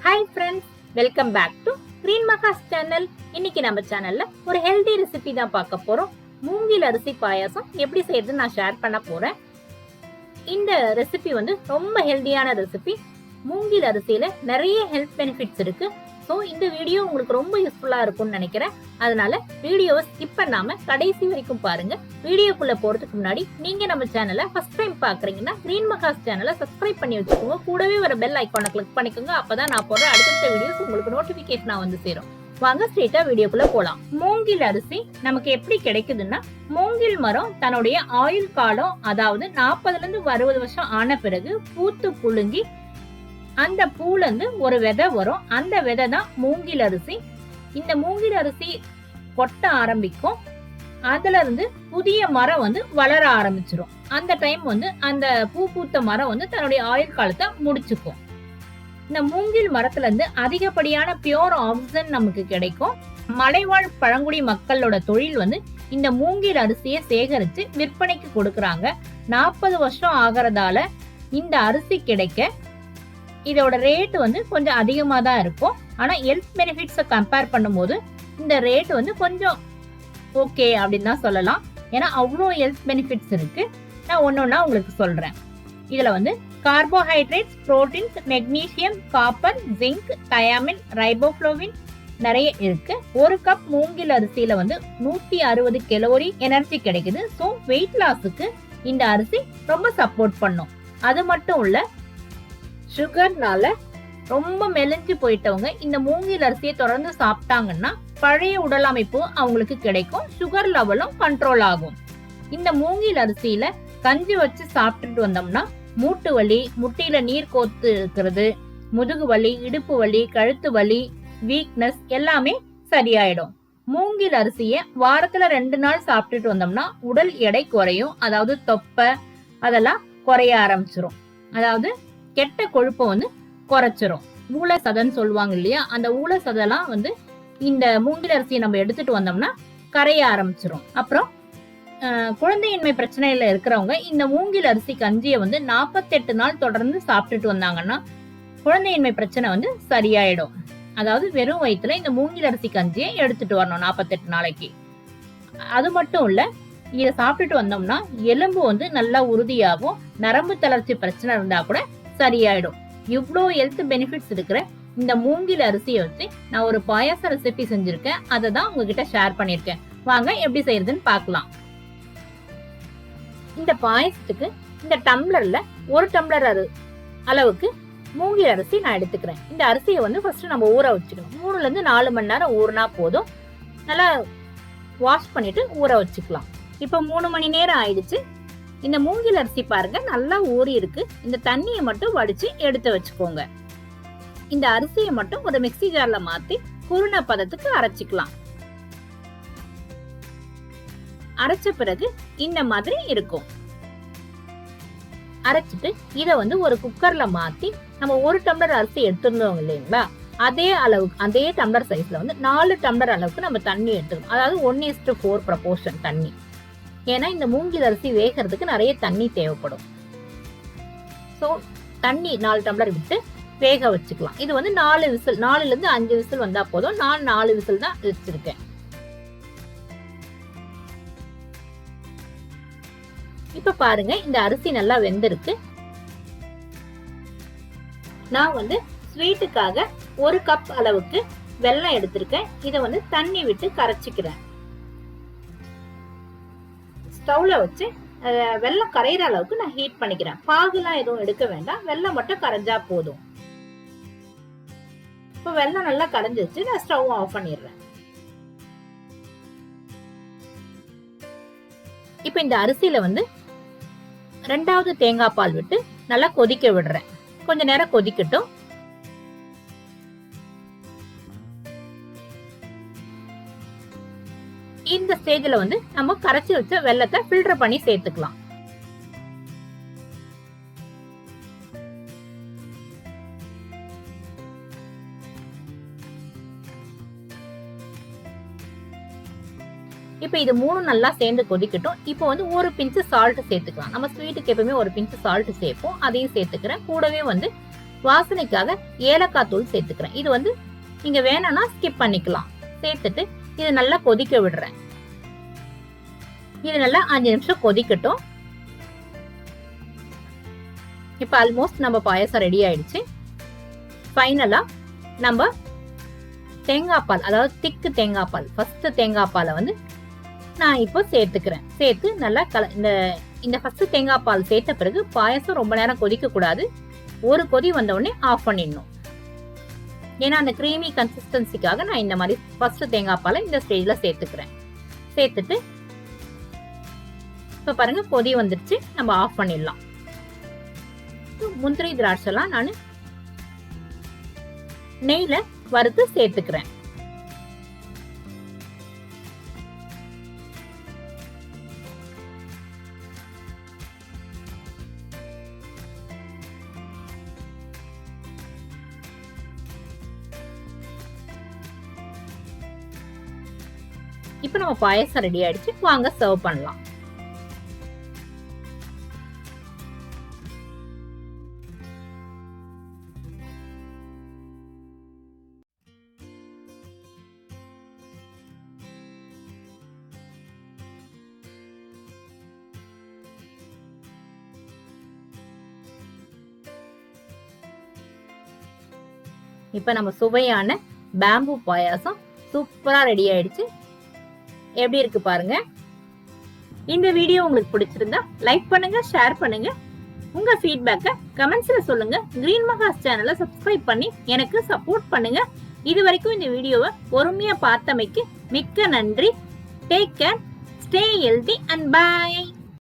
Hi friends, welcome back to GreenMaha's channel. இன்னைக்கு நம்ம சேனல்ல ஒரு ஹெல்தி ரெசிபி தான் பார்க்க போறோம். மூங்கில் அரிசி பாயாசம் எப்படி செய்யறதுன்னு நான் ஷேர் பண்ண போறேன். இந்த ரெசிபி ரொம்ப ஹெல்தியான ரெசிபி. மூங்கில் அரிசியில நிறைய ஹெல்த் பெனிஃபிட்ஸ் இருக்கு. ஸோ இந்த வீடியோ உங்களுக்கு ரொம்ப யூஸ்ஃபுல்லா இருக்கும்னு நினைக்கிறேன். அதனால வீடியோவை ஸ்கிப் பண்ணாம கடைசி வரைக்கும் பாருங்க. வீடியோக்குள்ள போறதுக்கு முன்னாடி நீங்க நம்ம சேனலை ஃபர்ஸ்ட் டைம் பாக்குறீங்கன்னா GreenMaha's சேனலை சப்ஸ்கிரைப் பண்ணி வச்சுக்கோங்க. கூடவே வர பெல் ஐக்கானை கிளிக் பண்ணிக்கோங்க. அப்பதான் நான் போடுற அடுத்த வீடியோஸ் உங்களுக்கு நோட்டிபிகேஷனா சேரும். வாங்க ஸ்ட்ரெயிட்டா வீடியோக்குள்ள போலாம். மூங்கில் அரிசி நமக்கு எப்படி கிடைக்குதுன்னா, மூங்கில் மரம் தன்னுடைய ஆயுள் காலம், அதாவது 40ல இருந்து 60 வருஷம் ஆன பிறகு பூத்து புழுங்கி அந்த பூல இருந்து ஒரு விதை வரும். அந்த விதை தான் மூங்கில் அரிசி. இந்த மூங்கில் அரிசி கொட்ட ஆரம்பிக்கும். அதுல இருந்து புதிய மரம் வளர ஆரம்பிச்சிரும். அந்த டைம் அந்த பூ பூத்த மரம் தன்னுடைய ஆயுள் காலத்தை முடிச்சுக்கும். இந்த மூங்கில் மரத்துல இருந்து அதிகப்படியான பியூர் ஆக்சிஜன் நமக்கு கிடைக்கும். மலைவாழ் பழங்குடி மக்களோட தொழில் இந்த மூங்கில் அரிசியை சேகரிச்சு விற்பனைக்கு கொடுக்கறாங்க. 40 வருஷம் ஆகிறதால இந்த அரிசி கிடைக்க இதோட ரேட் கொஞ்சம் அதிகமா தான் இருக்கும். ஆனா ஹெல்த் பெனிஃபிட்ஸை கம்பேர் பண்ணும்போது இந்த ரேட் கொஞ்சம் ஓகே அப்படின்னு தான் சொல்லலாம். ஏன்னா அவ்வளோ ஹெல்த் பெனிஃபிட்ஸ் இருக்கு. நான் ஒன்னொன்னா உங்களுக்கு சொல்றேன். இதுல carbohydrates, proteins, magnesium, copper, zinc, thiamine, riboflavin நிறைய இருக்கு. ஒரு கப் மூங்கில் அரிசியில 160 கலோரி எனர்ஜி கிடைக்குது. ஸோ வெயிட் லாஸுக்கு இந்த அரிசி ரொம்ப சப்போர்ட் பண்ணும். அது மட்டும் இல்ல, சுகர்னால ரொம்ப மெலிஞ்சு போயிட்டவங்க இந்த மூங்கில் அரிசியை தொடர்ந்து சாப்பிட்டாங்கன்னா பழைய உடல் அமைப்பு அவங்களுக்கு கிடைக்கும். சுகர் லெவலும் கண்ட்ரோல் ஆகும். இந்த மூங்கில் அரிசியில கஞ்சி வச்சு சாப்பிட்டுட்டு வந்தோம்னா மூட்டு வலி, முட்டியில நீர் கோத்து இருக்கிறது, முதுகு வலி, இடுப்பு வலி, கழுத்து வலி, வீக்னஸ் எல்லாமே சரியாயிடும். மூங்கில் அரிசிய வாரத்துல 2 நாள் சாப்பிட்டுட்டு வந்தோம்னா உடல் எடை குறையும். அதாவது தொப்பை அதெல்லாம் குறைய ஆரம்பிச்சிரும். அதாவது கெட்ட கொழுப்பை குறைச்சிரும். ஊழ சதன்னு சொல்லுவாங்க இல்லையா, அந்த ஊழ சதெல்லாம் இந்த மூங்கில் அரிசியை நம்ம எடுத்துட்டு வந்தோம்னா கரைய ஆரம்பிச்சிரும். அப்புறம் குழந்தையின்மை பிரச்சனையில இருக்கிறவங்க இந்த மூங்கில் அரிசி கஞ்சியை 48 நாள் தொடர்ந்து சாப்பிட்டுட்டு வந்தாங்கன்னா குழந்தையின்மை பிரச்சனை சரியாயிடும். அதாவது வெறும் வயிற்றுல இந்த மூங்கில் அரிசி கஞ்சியை எடுத்துட்டு வரணும் 48 நாளைக்கு. அது மட்டும் இல்ல, இதை சாப்பிட்டுட்டு வந்தோம்னா எலும்பு நல்லா உறுதியாகும். நரம்பு தளர்ச்சி பிரச்சனை இருந்தா கூட சரியாயிடும். இவ்வளோ ஹெல்த் பெனிஃபிட்ஸ் இருக்கிற இந்த மூங்கில் அரிசியை வச்சு நான் ஒரு பாயாச ரெசிபி செஞ்சிருக்கேன். அதை தான் உங்ககிட்ட ஷேர் பண்ணிருக்கேன். வாங்க எப்படி செய்யறதுன்னு பார்க்கலாம். இந்த பாயசத்துக்கு இந்த டம்ளர்ல 1 டம்ளர் அளவுக்கு மூங்கில் அரிசி நான் எடுத்துக்கிறேன். இந்த அரிசியை ஃபர்ஸ்ட் நம்ம ஊற வச்சுக்கணும். 3ல இருந்து 4 மணி நேரம் ஊறினா போதும். நல்லா வாஷ் பண்ணிட்டு ஊற வச்சுக்கலாம். இப்ப 3 மணி நேரம் ஆயிடுச்சு. இந்த மூங்கில் அரிசி பாருங்க நல்லா ஊறி இருக்கு. இந்த தண்ணியை மட்டும் வடிச்சு எடுத்து வச்சுக்கோங்க. இந்த அரிசியை மட்டும் ஒரு மிக்ஸி ஜார்ல மாத்தி குருணை பதத்துக்கு அரைச்சிக்கலாம். அரைச்ச பிறகு இந்த மாதிரி இருக்கும். அரைச்சிட்டு இத ஒரு குக்கர்ல மாத்தி நம்ம 1 டம்ளர் அரிசி எடுத்துருந்தோம் இல்லைங்களா, அதே டம்ளர் சைஸ்ல 4 டம்ளர் அளவுக்கு நம்ம தண்ணி எடுத்துக்கணும். அதாவது 1:4 ப்ரொபோர்ஷன் தண்ணி. ஏன்னா இந்த மூங்கில் அரிசி வேகிறதுக்கு நிறைய தண்ணி தேவைப்படும். ஸோ தண்ணி 4 டம்ளர் விட்டு வேக வச்சுக்கலாம். இது 4 விசில், 4ல இருந்து 5 விசில் வந்தா போதும். நான் 4 விசில் தான் வச்சிருக்கேன். இப்ப பாருங்க, இந்த அரிசி நல்லா வெந்திருக்கு. நான் ஸ்வீட்டுக்காக 1 கப் அளவுக்கு வெல்லம் எடுத்திருக்கேன். இதை தண்ணி விட்டு கரைச்சிக்கிறேன். ஸ்டவ்ல வச்சு வெல்லம் கரையிற அளவுக்கு நான் ஹீட் பண்ணிக்கிறேன். பாகுலாம் எதுவும் எடுக்க வேண்டாம், வெல்லம் மட்டும் கரைஞ்சா போதும். இப்ப வெல்லம் நல்லா கரைஞ்சிருச்சு. நான் ஸ்டவ் ஆஃப் பண்ணிடுறேன். இப்ப இந்த அரிசியில 2வது தேங்காய் பால் விட்டு நல்லா கொதிக்க விடுறேன். கொஞ்ச நேரம் கொதிக்கட்டும். இந்த ஸ்டேஜ்ல நம்ம கரைச்சி வச்ச வெல்லத்தை ஃபில்டர் பண்ணி சேர்த்துக்கலாம். இப்ப இது 3 நல்லா சேர்ந்து கொதிக்கட்டும். இப்போ ஒரு பிஞ்ச் சால்ட் சேர்த்துக்கலாம். நம்ம ஸ்வீட்டுக்கு எப்பவுமே ஒரு பிஞ்ச் சால்ட் சேர்ப்போம். அதையும் சேர்த்துக்கிறேன். கூடவே வாசனைக்காக ஏலக்காய் தூள் சேர்த்துக்கிறேன். இது வந்து நீங்க வேணும்னா ஸ்கிப் பண்ணிக்கலாம். சேர்த்துட்டு இது நல்லா கொதிக்க விடுறேன். இது நல்லா 5 நிமிஷம் கொதிக்கட்டும். இப்ப ஆல்மோஸ்ட் நம்ம பாயாசம் ரெடி ஆயிடுச்சு. ஃபைனலா நம்ம தேங்காய் பால், அதாவது திக்கு தேங்காய் பால், ஃபர்ஸ்ட் தேங்காய் பாலை வந்து நான் இப்போ சேர்த்துக்கிறேன். சேர்த்து நல்லா இந்த ஃபர்ஸ்ட் தேங்காய் பால் சேர்த்த பிறகு பாயாசம் ரொம்ப நேரம் கொதிக்க கூடாது. ஒரு கொதி வந்த உடனே ஆஃப் பண்ணிடணும். ஏன்னா அந்த கிரீமி கன்சிஸ்டன்சிக்காக நான் இந்த மாதிரி ஃபர்ஸ்ட் தேங்காய் பாலை இந்த ஸ்டேஜ்ல சேர்த்துக்கிறேன். சேர்த்துட்டு இப்ப பாருங்க கொதி வந்துருச்சு, நம்ம ஆஃப் பண்ணிடலாம். முந்திரி திராட்சைலாம் நான் நெய்ல வறுத்து சேர்த்துக்கிறேன். இப்ப நம்ம பாயாசம் ரெடி ஆயிடுச்சு. வாங்க சர்வ் பண்ணலாம். இப்ப நம்ம சுவையான பேம்பு பாயாசம் சூப்பரா ரெடி ஆயிடுச்சு. எப்படி இருக்கு பாருங்க. இந்த வீடியோ உங்களுக்கு பிடிச்சிருந்தா லைக் பண்ணுங்க, ஷேர் பண்ணுங்க. உங்க ஃபீட்பேக்க கமெண்ட்ஸ்ல சொல்லுங்க. GreenMaha's சேனலை சப்ஸ்கிரைப் பண்ணி எனக்கு சப்போர்ட் பண்ணுங்க. இது வரைக்கும் இந்த வீடியோவை பொறுமையா பார்த்தமைக்கு மிக்க நன்றி. Take care, stay healthy and by.